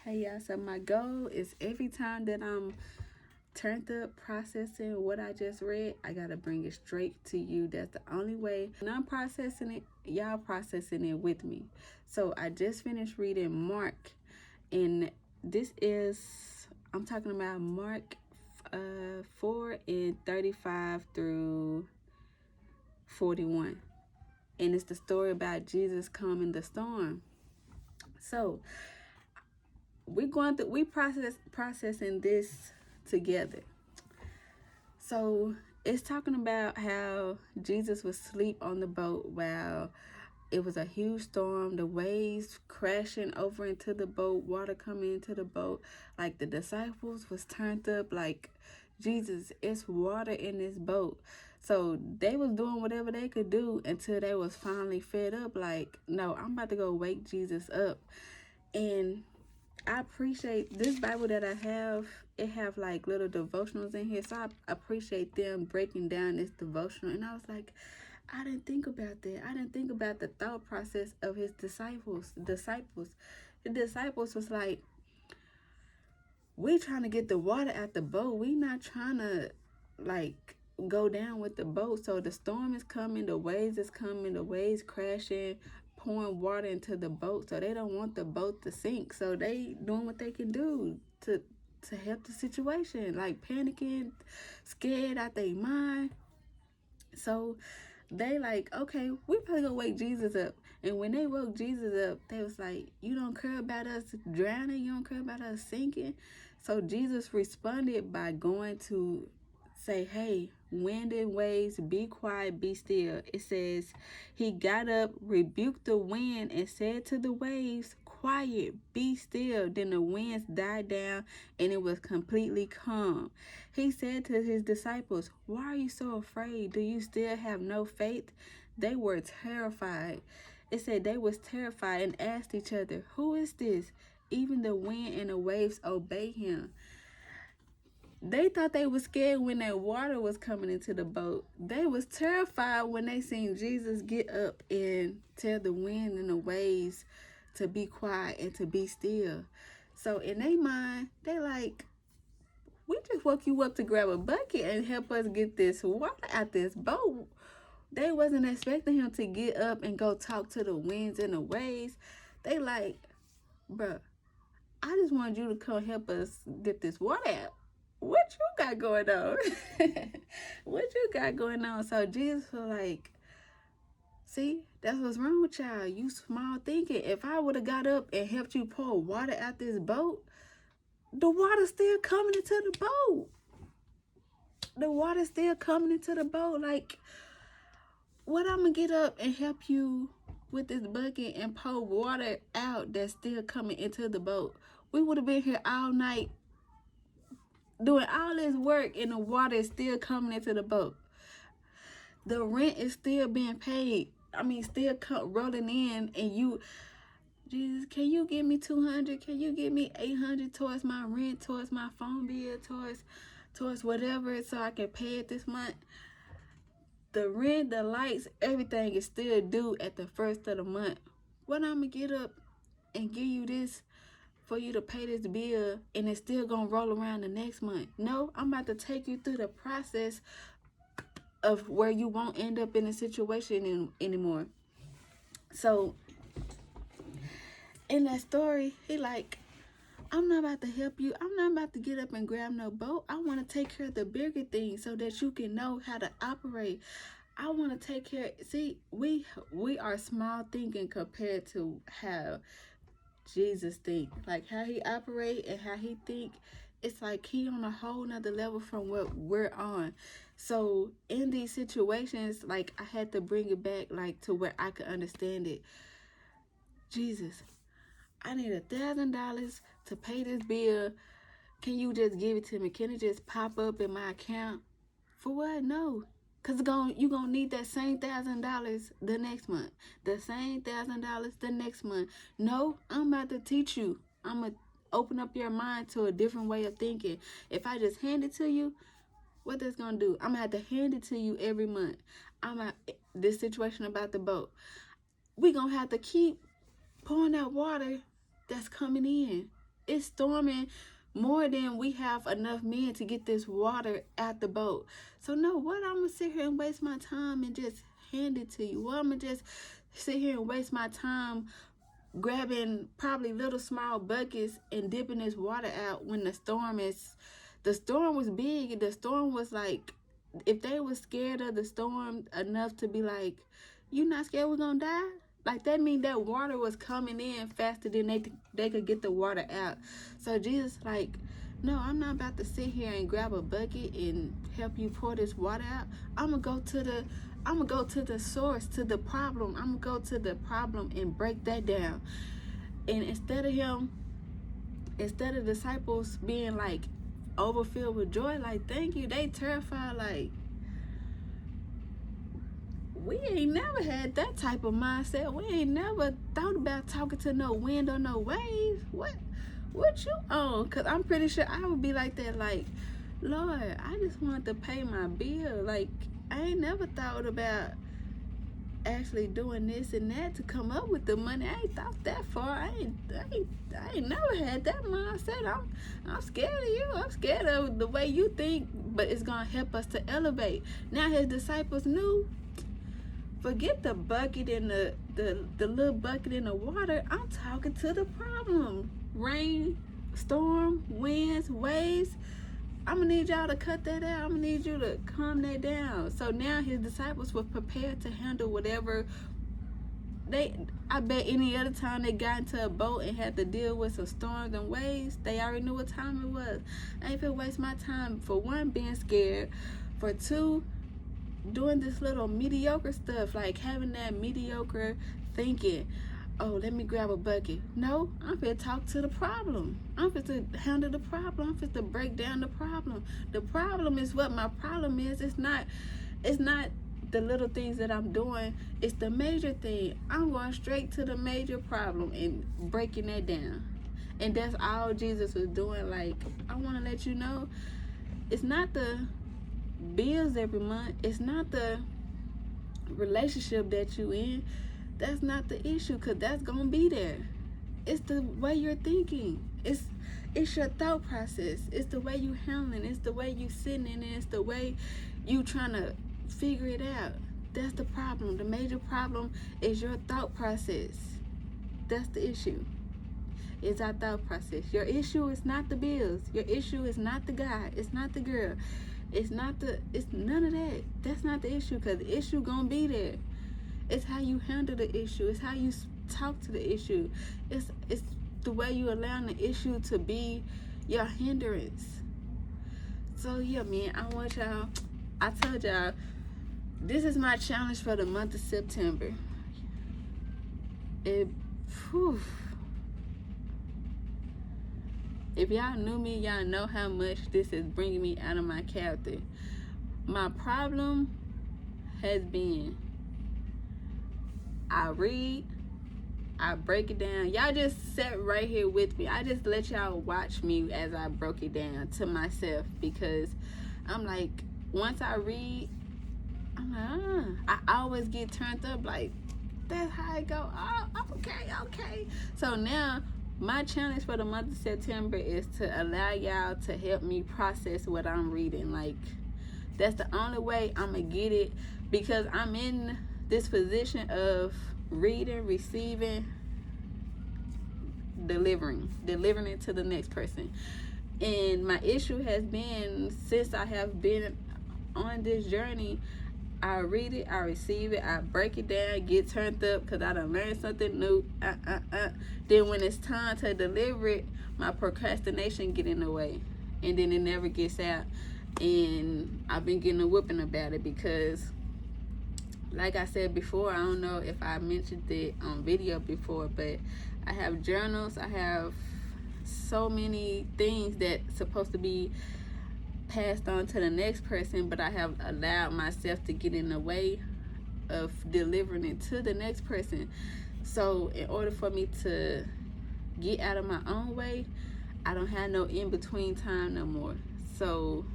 Hey y'all, so my goal is every time that I'm turned up processing what I just read, I gotta bring it straight to you. That's the only way. When I'm processing it, y'all processing it with me. So I just finished reading Mark, and this is, I'm talking about Mark 4 and 35 through 41. And it's the story about Jesus calming the storm. So we processing this together. So it's talking about how Jesus was asleep on the boat while it was a huge storm, the waves crashing over into the boat, water coming into the boat. Like the disciples was turned up like, Jesus, it's water in this boat. So they was doing whatever they could do until they was finally fed up. Like, no, I'm about to go wake Jesus up. And I appreciate this Bible that I have. It have like little devotionals in here, so I appreciate them breaking down this devotional. And I was like, I didn't think about that. I didn't think about the thought process of his disciples. The disciples was like, we trying to get the water out the boat. We not trying to like go down with the boat. So the storm is coming, the waves is coming, the waves crashing, pouring water into the boat. So they don't want the boat to sink. So they doing what they can do to help the situation, like panicking, scared out their mind. So they like, okay, we probably gonna wake Jesus up. And when they woke Jesus up, they was like, you don't care about us drowning, you don't care about us sinking. So Jesus responded by going to say, hey, wind and waves, be quiet, be still. It says, he got up, rebuked the wind, and said to the waves, quiet, be still. Then the winds died down, and it was completely calm. He said to his disciples, why are you so afraid? Do you still have no faith? They were terrified. It said they was terrified and asked each other, who is this? Even the wind and the waves obey him. They thought they was scared when that water was coming into the boat. They was terrified when they seen Jesus get up and tell the wind and the waves to be quiet and to be still. So in their mind, they like, we just woke you up to grab a bucket and help us get this water out this boat. They wasn't expecting him to get up and go talk to the winds and the waves. They like, bruh, I just wanted you to come help us get this water out. What you got going on? What you got going on? So Jesus was like, see, that's what's wrong with y'all. You small thinking. If I would have got up and helped you pour water out this boat, the water's still coming into the boat. The water's still coming into the boat. Like, what I'm gonna get up and help you with this bucket and pour water out that's still coming into the boat? We would have been here all night doing all this work and the water is still coming into the boat. The rent is still being paid. I mean, still rolling in, and you, Jesus, can you give me 200? Can you give me 800 towards my rent, towards my phone bill, towards whatever, so I can pay it this month? The rent, the lights, everything is still due at the first of the month. What I'm gonna get up and give you this for you to pay this bill and it's still gonna roll around the next month? No, I'm about to take you through the process of where you won't end up in a situation anymore. So in that story, he like, I'm not about to help you. I'm not about to get up and grab no boat. I want to take care of the bigger things so that you can know how to operate. I want to take care. See, we are small thinking compared to how Jesus think. Like how he operate and how he think. It's like he on a whole nother level from what we're on. So in these situations, like I had to bring it back like to where I could understand it. Jesus, I need $1,000 to pay this bill. Can you just give it to me? Can it just pop up in my account? For what? No. Cause you gonna need that same $1,000 the next month. The same $1,000 the next month. No, I'm about to teach you. I'm gonna open up your mind to a different way of thinking. If I just hand it to you, what that's gonna do? I'm gonna have to hand it to you every month. This situation about the boat. We gonna have to keep pouring out water that's coming in. It's storming more than we have enough men to get this water out the boat. So no, what, I'm gonna sit here and waste my time and just hand it to you? Well, I'm gonna just sit here and waste my time grabbing probably little small buckets and dipping this water out when the storm was big. The storm was like, if they were scared of the storm enough to be like, you not scared we're gonna die? Like, that means that water was coming in faster than they could get the water out. So Jesus like, no, I'm not about to sit here and grab a bucket and help you pour this water out. I'm gonna go to the source, to the problem. I'm gonna go to the problem and break that down. And instead of disciples being like overfilled with joy, like, thank you, they terrified, like, we ain't never had that type of mindset. We ain't never thought about talking to no wind or no waves. What you on? Because I'm pretty sure I would be like that, like, Lord, I just wanted to pay my bill. Like, I ain't never thought about actually doing this and that to come up with the money. I ain't thought that far. I ain't never had that mindset. I'm scared of you. I'm scared of the way you think, but it's gonna help us to elevate. Now his disciples knew, forget the bucket and the little bucket in the water. I'm talking to the problem. Rain, storm, winds, waves. I'm gonna need y'all to cut that out. I'm gonna need you to calm that down. So now his disciples were prepared to handle whatever I bet any other time they got into a boat and had to deal with some storms and waves, they already knew what time it was. I ain't finna waste my time, for one, being scared, for two, doing this little mediocre stuff, like having that mediocre thinking, oh, let me grab a bucket. No, I'm finna talk to the problem. I'm finna handle the problem. I'm finna break down the problem. The problem is what my problem is. It's not the little things that I'm doing. It's the major thing. I'm going straight to the major problem and breaking that down. And that's all Jesus was doing. Like, I want to let you know, it's not the bills every month. It's not the relationship that you in. That's not the issue, because that's gonna be there. It's the way you're thinking. It's your thought process. It's the way you handling. It's the way you sitting in it. It's the way you trying to figure it out. That's the problem. The major problem is your thought process. That's the issue. It's our thought process. Your issue is not the bills. Your issue is not the guy. It's not the girl. It's none of that. That's not the issue, because the issue gonna be there. It's how you handle the issue. It's how you talk to the issue. It's the way you allow the issue to be your hindrance. So yeah, man, I told y'all, this is my challenge for the month of September. If y'all knew me, y'all know how much this is bringing me out of my character. My problem has been, I read, I break it down. Y'all just sat right here with me. I just let y'all watch me as I broke it down to myself, because I'm like, once I read, I'm like, I always get turned up, like, that's how it go. Oh, okay. So now my challenge for the month of September is to allow y'all to help me process what I'm reading. Like, that's the only way I'm gonna get it, because I'm in this position of reading, receiving, delivering it to the next person. And my issue has been, since I have been on this journey, I read it, I receive it, I break it down, get turned up because I done learned something new. Then when it's time to deliver it, my procrastination get in the way, and then it never gets out. And I've been getting a whooping about it, because like I said before, I don't know if I mentioned it on video before, but I have journals. I have so many things that's supposed to be passed on to the next person, but I have allowed myself to get in the way of delivering it to the next person. So in order for me to get out of my own way, I don't have no in-between time no more. So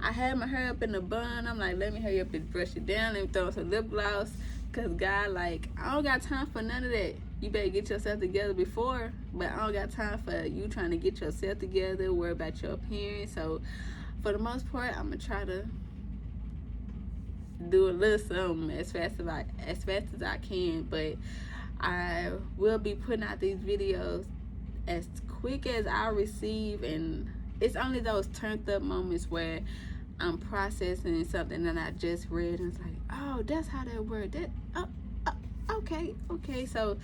I had my hair up in the bun. I'm like, let me hurry up and brush it down. Let me throw some lip gloss. Because God, like, I don't got time for none of that. You better get yourself together before. But I don't got time for you trying to get yourself together, worry about your appearance. So for the most part, I'm gonna try to do a little something as fast as I can. But I will be putting out these videos as quick as I receive, and it's only those turned up moments where I'm processing something that I just read and it's like, oh, that's how that worked. Okay. So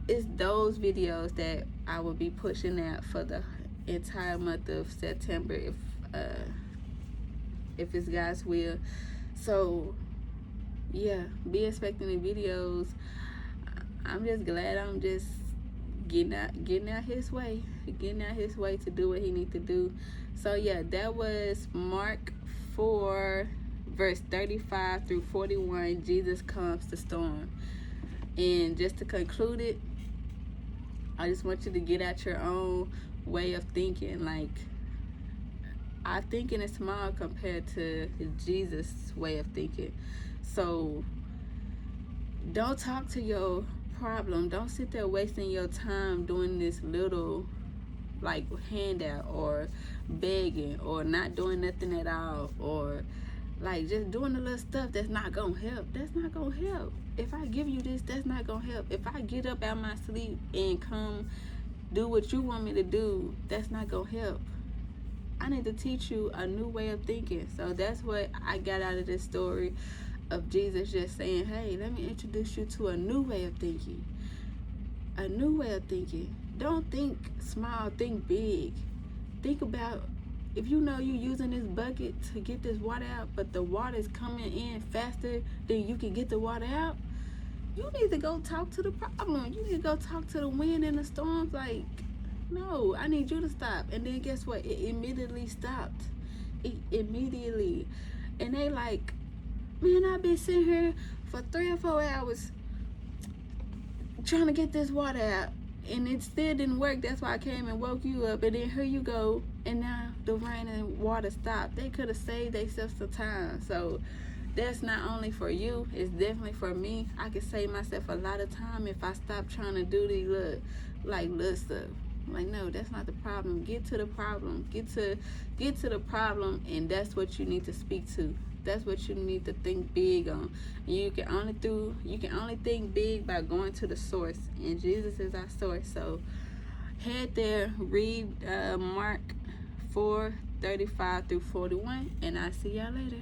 it's those videos that I will be pushing out for the entire month of September, if it's God's will. So yeah, be expecting the videos. I'm just glad I'm just getting out his way to do what he need to do. So yeah, that was Mark 4 verse 35 through 41. Jesus calms the storm. And just to conclude it, I just want you to get out your own way of thinking. Like, I thinking is small compared to Jesus' way of thinking. So don't talk to your problem. Don't sit there wasting your time doing this little like handout or begging or not doing nothing at all, or like just doing the little stuff that's not gonna help. That's not gonna help. If I give you this, that's not gonna help. If I get up out my sleep and come do what you want me to do, that's not gonna help. I need to teach you a new way of thinking. So that's what I got out of this story of Jesus just saying, hey, let me introduce you to a new way of thinking. A new way of thinking. Don't think small, think big. Think about, if you know you're using this bucket to get this water out, but the water is coming in faster than you can get the water out, you need to go talk to the problem. You need to go talk to the wind and the storms. Like, no, I need you to stop. And then guess what? It immediately stopped. Immediately. And they like, man, I've been sitting here for 3 or 4 hours trying to get this water out, and it still didn't work. That's why I came and woke you up. And then here you go, and now the rain and water stopped. They could have saved themselves some time. So that's not only for you, it's definitely for me. I could save myself a lot of time if I stop trying to do these little stuff. Like, no, that's not the problem. Get to the problem. Get to the problem, and that's what you need to speak to. That's what you need to think big on. And you can only think big by going to the source, and Jesus is our source. So head there, read Mark 4:35 through 41, and I'll see y'all later.